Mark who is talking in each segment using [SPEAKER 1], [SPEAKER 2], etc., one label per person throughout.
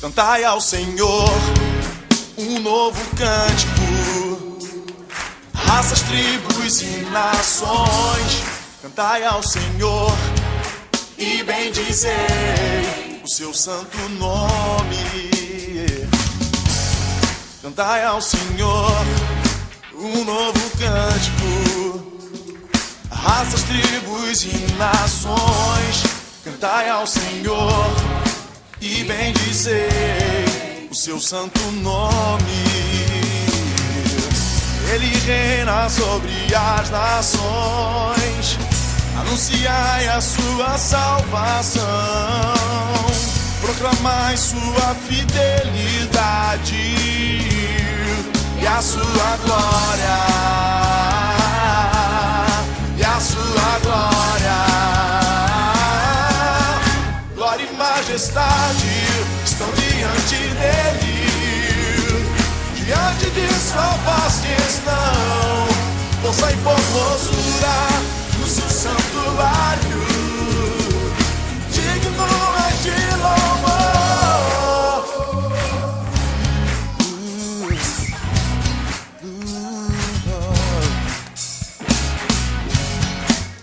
[SPEAKER 1] Cantai ao Senhor um novo cântico, raças, tribos e nações. Cantai ao Senhor e bendizei o seu santo nome. Cantai ao Senhor um novo cântico, raças, tribos e nações. Cantai ao Senhor e bendizei o seu santo nome. Ele reina sobre as nações, anunciai a sua salvação, proclamai sua fidelidade e a sua glória, e a sua glória. Glória e majestade estão diante dele, diante de sua face estão força e formosura no seu santuário. Digno é de louvor.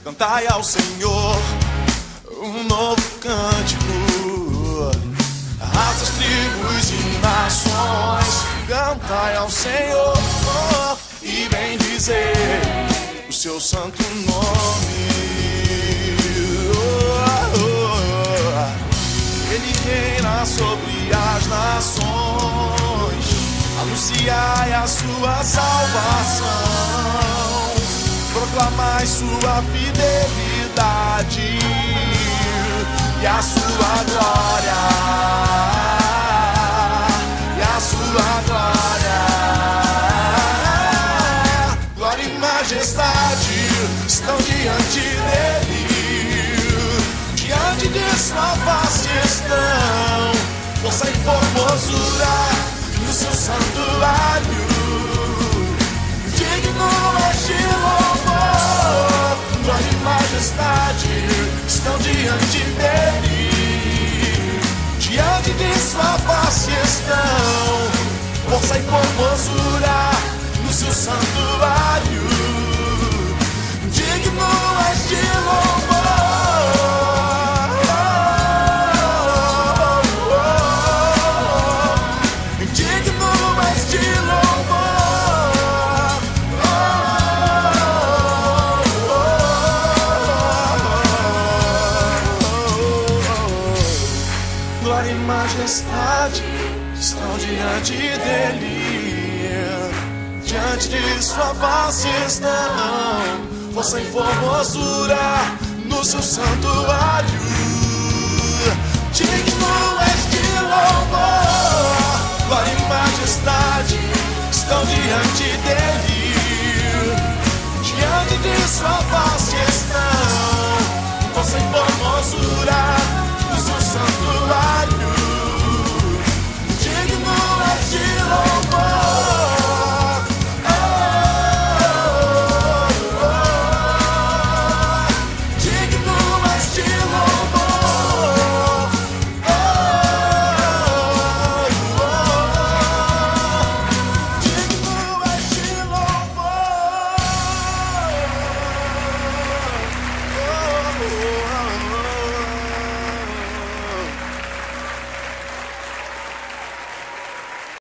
[SPEAKER 1] Cantai ao Senhor um novo cântico, raças, tribos e nações. Cantai ao Senhor e bendizei o seu santo nome. Ele reina sobre as nações, anunciai a sua salvação, proclamai sua fidelidade e a sua glória, e a sua glória. Glória e majestade estão diante dele, diante de sua face estão força e formosura no seu santuário. Digno é de louvor. Glória e majestade estão diante dele, diante de sua face estão força e formosura no seu santuário. Digno é de louvor. Digno é de louvor. Glória e majestade estão diante dele, diante de sua face estão força e formosura no seu santuário. Digno és de louvor. Glória e majestade estão diante dele, diante de sua face